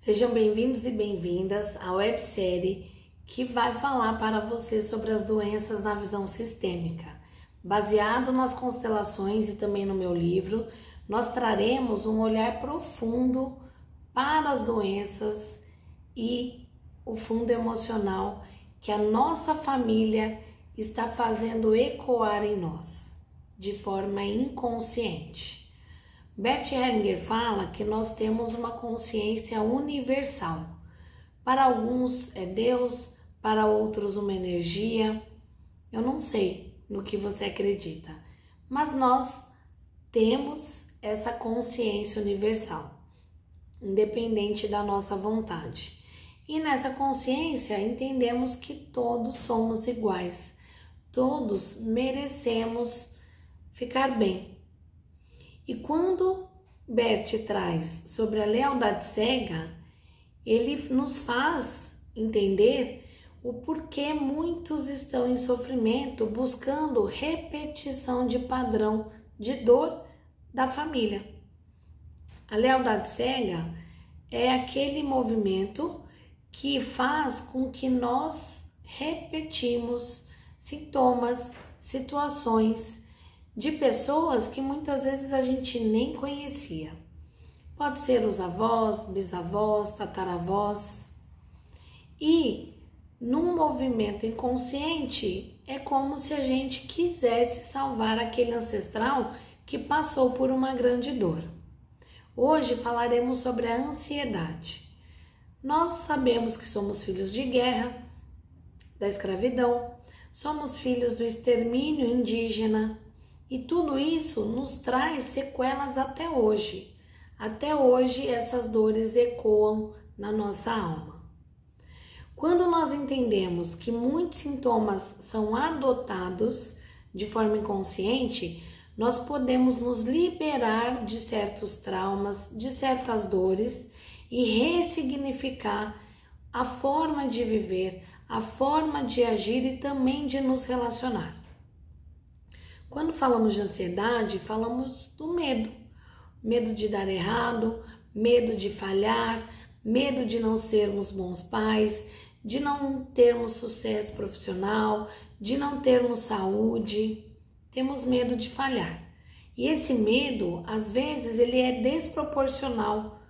Sejam bem-vindos e bem-vindas à websérie que vai falar para você sobre as doenças na visão sistêmica. Baseado nas constelações e também no meu livro, nós traremos um olhar profundo para as doenças e o fundo emocional que a nossa família está fazendo ecoar em nós, de forma inconsciente. Bert Hellinger fala que nós temos uma consciência universal. Para alguns é Deus, para outros uma energia. Eu não sei no que você acredita, mas nós temos essa consciência universal, independente da nossa vontade. E nessa consciência entendemos que todos somos iguais, todos merecemos ficar bem. E quando Bert traz sobre a lealdade cega, ele nos faz entender o porquê muitos estão em sofrimento, buscando repetição de padrão de dor da família. A lealdade cega é aquele movimento que faz com que nós repetimos sintomas, situações de pessoas que muitas vezes a gente nem conhecia. Pode ser os avós, bisavós, tataravós. E num movimento inconsciente é como se a gente quisesse salvar aquele ancestral que passou por uma grande dor. Hoje falaremos sobre a ansiedade. Nós sabemos que somos filhos de guerra, da escravidão, somos filhos do extermínio indígena, e tudo isso nos traz sequelas até hoje. Até hoje essas dores ecoam na nossa alma. Quando nós entendemos que muitos sintomas são adotados de forma inconsciente, nós podemos nos liberar de certos traumas, de certas dores e ressignificar a forma de viver, a forma de agir e também de nos relacionar. Quando falamos de ansiedade, falamos do medo. Medo de dar errado, medo de falhar, medo de não sermos bons pais, de não termos sucesso profissional, de não termos saúde. Temos medo de falhar. E esse medo, às vezes, ele é desproporcional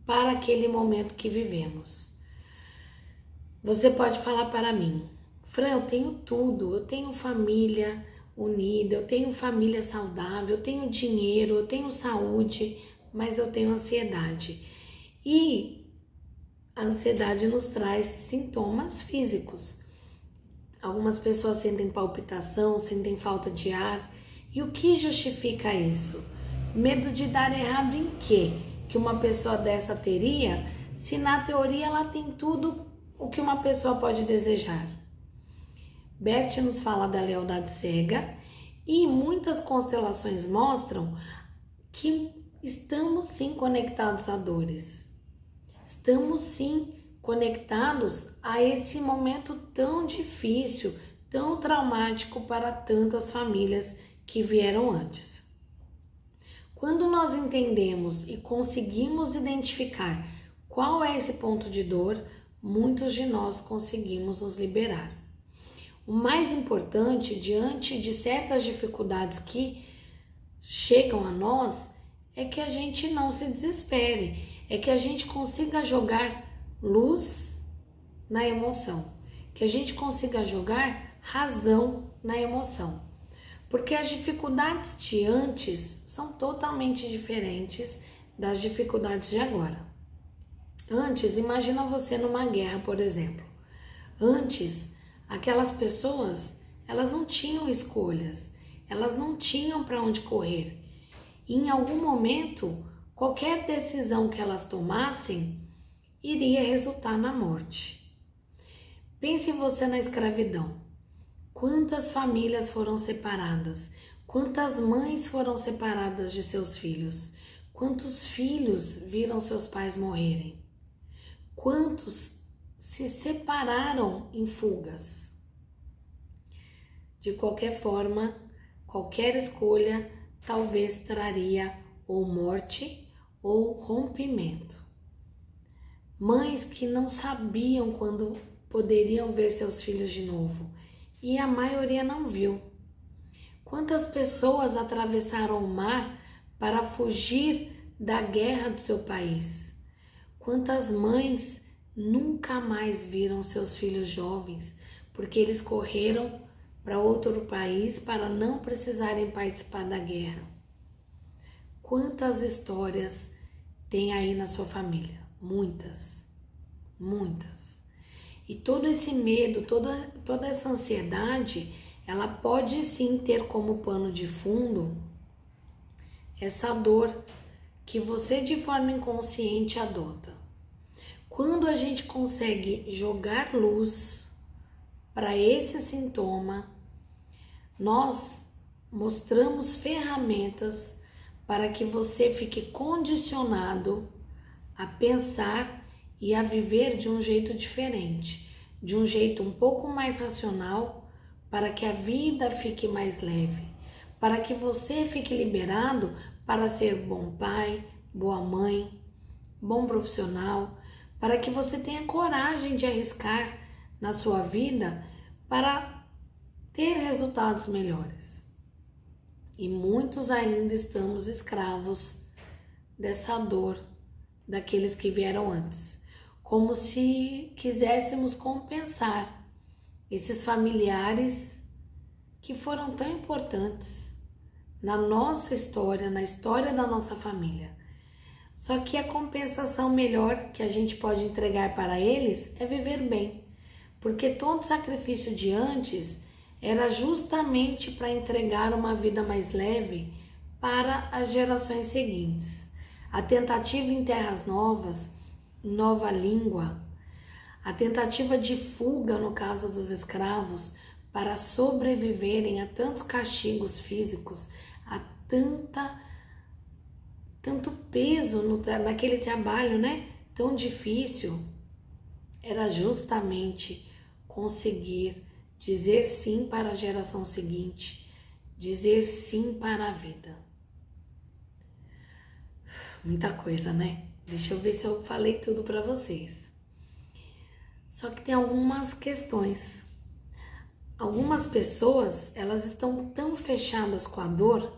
para aquele momento que vivemos. Você pode falar para mim: Fran, eu tenho tudo, eu tenho família unida, eu tenho família saudável, eu tenho dinheiro, eu tenho saúde, mas eu tenho ansiedade. E a ansiedade nos traz sintomas físicos. Algumas pessoas sentem palpitação, sentem falta de ar. E o que justifica isso? Medo de dar errado em quê? Que uma pessoa dessa teria, se na teoria ela tem tudo o que uma pessoa pode desejar. Bert nos fala da lealdade cega e muitas constelações mostram que estamos sim conectados a dores. Estamos sim conectados a esse momento tão difícil, tão traumático para tantas famílias que vieram antes. Quando nós entendemos e conseguimos identificar qual é esse ponto de dor, muitos de nós conseguimos nos liberar. O mais importante, diante de certas dificuldades que chegam a nós, é que a gente não se desespere, é que a gente consiga jogar luz na emoção, que a gente consiga jogar razão na emoção. Porque as dificuldades de antes são totalmente diferentes das dificuldades de agora. Antes, imagina você numa guerra, por exemplo. Antes, aquelas pessoas, elas não tinham escolhas, elas não tinham para onde correr. E em algum momento, qualquer decisão que elas tomassem iria resultar na morte. Pense você na escravidão. Quantas famílias foram separadas? Quantas mães foram separadas de seus filhos? Quantos filhos viram seus pais morrerem? Quantos se separaram em fugas? De qualquer forma, qualquer escolha talvez traria ou morte ou rompimento. mães que não sabiam quando poderiam ver seus filhos de novo, e a maioria não viu. Quantas pessoas atravessaram o mar para fugir da guerra do seu país? Quantas mães nunca mais viram seus filhos jovens porque eles correram para outro país para não precisarem participar da guerra? Quantas histórias tem aí na sua família? Muitas, muitas. E todo esse medo, toda essa ansiedade, ela pode sim ter como pano de fundo essa dor que você de forma inconsciente adota. Quando a gente consegue jogar luz para esse sintoma, nós mostramos ferramentas para que você fique condicionado a pensar e a viver de um jeito diferente, de um jeito um pouco mais racional, para que a vida fique mais leve, para que você fique liberado para ser bom pai, boa mãe, bom profissional, para que você tenha coragem de arriscar na sua vida para ter resultados melhores. E muitos ainda estamos escravos dessa dor daqueles que vieram antes, como se quiséssemos compensar esses familiares que foram tão importantes na nossa história, na história da nossa família. Só que a compensação melhor que a gente pode entregar para eles é viver bem, porque todo sacrifício de antes era justamente para entregar uma vida mais leve para as gerações seguintes. A tentativa em terras novas, nova língua, a tentativa de fuga no caso dos escravos para sobreviverem a tantos castigos físicos, a tanto peso naquele trabalho, né? Tão difícil, era justamente conseguir dizer sim para a geração seguinte, dizer sim para a vida. Muita coisa, né? Deixa eu ver se eu falei tudo para vocês. Só que tem algumas questões. Algumas pessoas, elas estão tão fechadas com a dor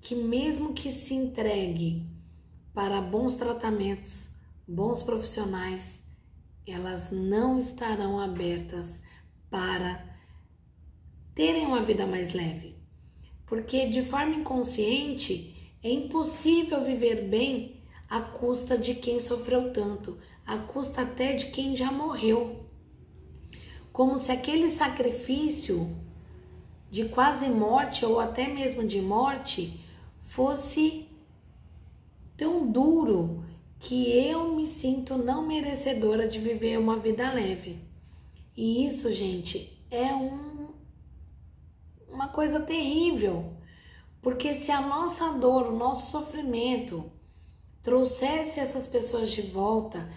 que mesmo que se entregue para bons tratamentos, bons profissionais, elas não estarão abertas para terem uma vida mais leve. Porque de forma inconsciente é impossível viver bem à custa de quem sofreu tanto, à custa até de quem já morreu. Como se aquele sacrifício de quase morte ou até mesmo de morte fosse tão duro que eu me sinto não merecedora de viver uma vida leve. E isso, gente, é uma coisa terrível, porque se a nossa dor, o nosso sofrimento trouxesse essas pessoas de volta,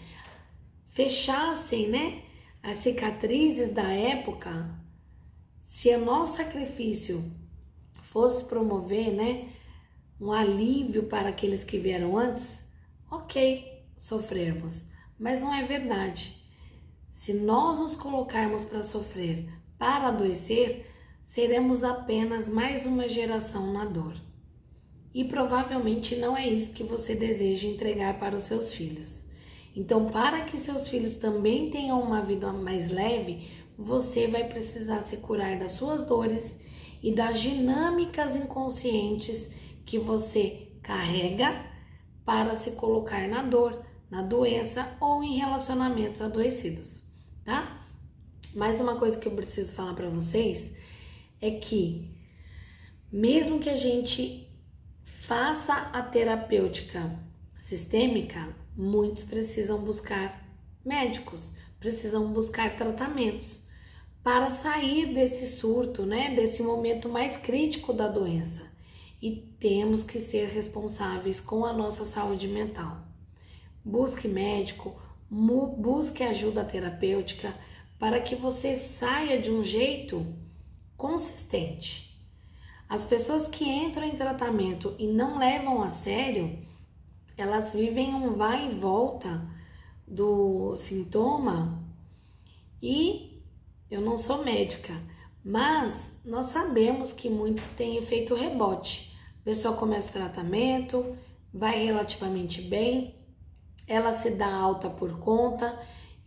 fechassem, né, as cicatrizes da época, se o nosso sacrifício fosse promover, né, um alívio para aqueles que vieram antes, ok, sofrermos, mas não é verdade. Se nós nos colocarmos para sofrer, para adoecer, seremos apenas mais uma geração na dor. E provavelmente não é isso que você deseja entregar para os seus filhos. Então, para que seus filhos também tenham uma vida mais leve, você vai precisar se curar das suas dores e das dinâmicas inconscientes que você carrega para se colocar na dor, na doença ou em relacionamentos adoecidos, tá? Mais uma coisa que eu preciso falar para vocês é que mesmo que a gente faça a terapêutica sistêmica, muitos precisam buscar médicos, precisam buscar tratamentos para sair desse surto, né, desse momento mais crítico da doença. E temos que ser responsáveis com a nossa saúde mental. Busque médico, busque ajuda terapêutica para que você saia de um jeito consistente. As pessoas que entram em tratamento e não levam a sério, elas vivem um vai e volta do sintoma e eu não sou médica, mas nós sabemos que muitos têm efeito rebote. A pessoa começa o tratamento, vai relativamente bem, ela se dá alta por conta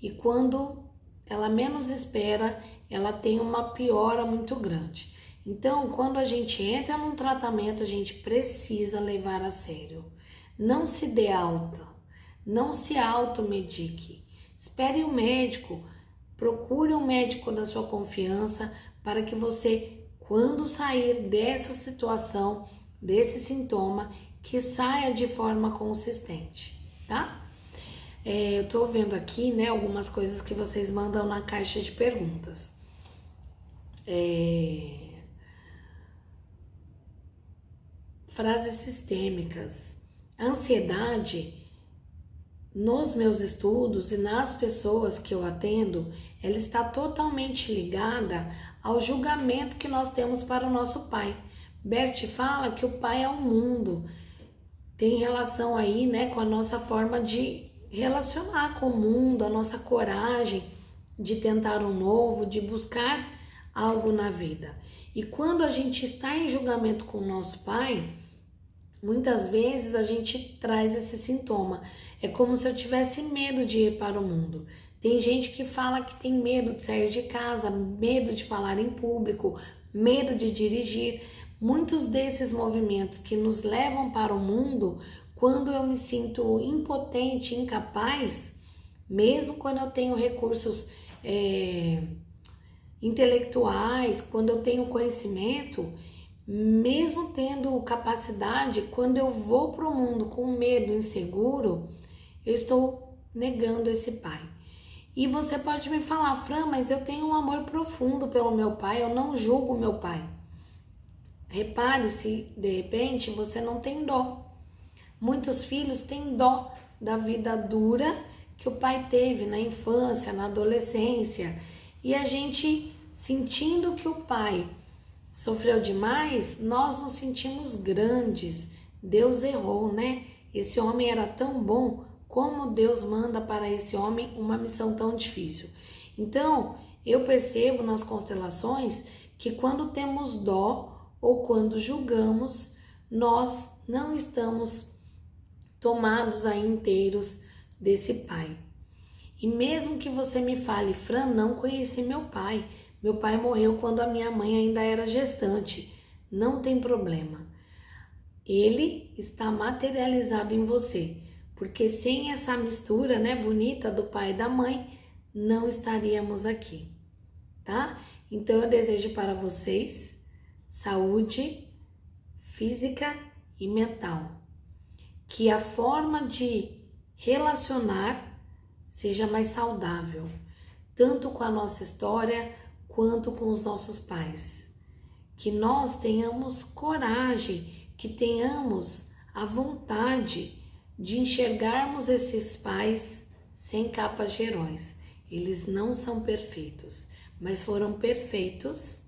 e quando ela menos espera, ela tem uma piora muito grande. Então, quando a gente entra num tratamento, a gente precisa levar a sério. Não se dê alta, não se automedique. Espere o médico, procure um médico da sua confiança para que você, quando sair dessa situação, desse sintoma, que saia de forma consistente, tá? Eu tô vendo aqui, né, algumas coisas que vocês mandam na caixa de perguntas. Frases sistêmicas. A ansiedade, nos meus estudos e nas pessoas que eu atendo, ela está totalmente ligada ao julgamento que nós temos para o nosso pai. Bert fala que o pai é o mundo. Tem relação aí, né, com a nossa forma de relacionar com o mundo, a nossa coragem de tentar um novo, de buscar algo na vida. E quando a gente está em julgamento com o nosso pai, muitas vezes a gente traz esse sintoma. É como se eu tivesse medo de ir para o mundo. Tem gente que fala que tem medo de sair de casa, medo de falar em público, medo de dirigir. Muitos desses movimentos que nos levam para o mundo, quando eu me sinto impotente, incapaz, mesmo quando eu tenho recursos intelectuais, quando eu tenho conhecimento, mesmo tendo capacidade, quando eu vou para o mundo com medo, inseguro, eu estou negando esse pai. E você pode me falar, Fran, mas eu tenho um amor profundo pelo meu pai, eu não julgo meu pai. Repare se de repente você não tem dó. Muitos filhos têm dó da vida dura que o pai teve na infância, na adolescência, e a gente, sentindo que o pai sofreu demais, nós nos sentimos grandes. Deus errou, né? Esse homem era tão bom, como Deus manda para esse homem uma missão tão difícil? Então, eu percebo nas constelações que quando temos dó ou quando julgamos, nós não estamos tomados aí inteiros desse pai. E mesmo que você me fale, Fran, não conheci meu pai morreu quando a minha mãe ainda era gestante, não tem problema. Ele está materializado em você, porque sem essa mistura, né, bonita do pai e da mãe, não estaríamos aqui, tá? Então eu desejo para vocês saúde física e mental, que a forma de relacionar seja mais saudável, tanto com a nossa história quanto com os nossos pais. Que nós tenhamos coragem, que tenhamos a vontade de enxergarmos esses pais sem capas de heróis. Eles não são perfeitos, mas foram perfeitos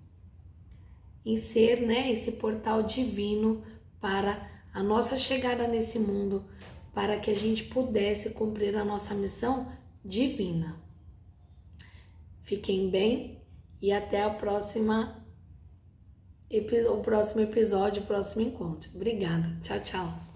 em ser, né, esse portal divino para a nossa chegada nesse mundo, para que a gente pudesse cumprir a nossa missão divina. Fiquem bem e até o próximo episódio, o próximo encontro. Obrigada. Tchau, tchau.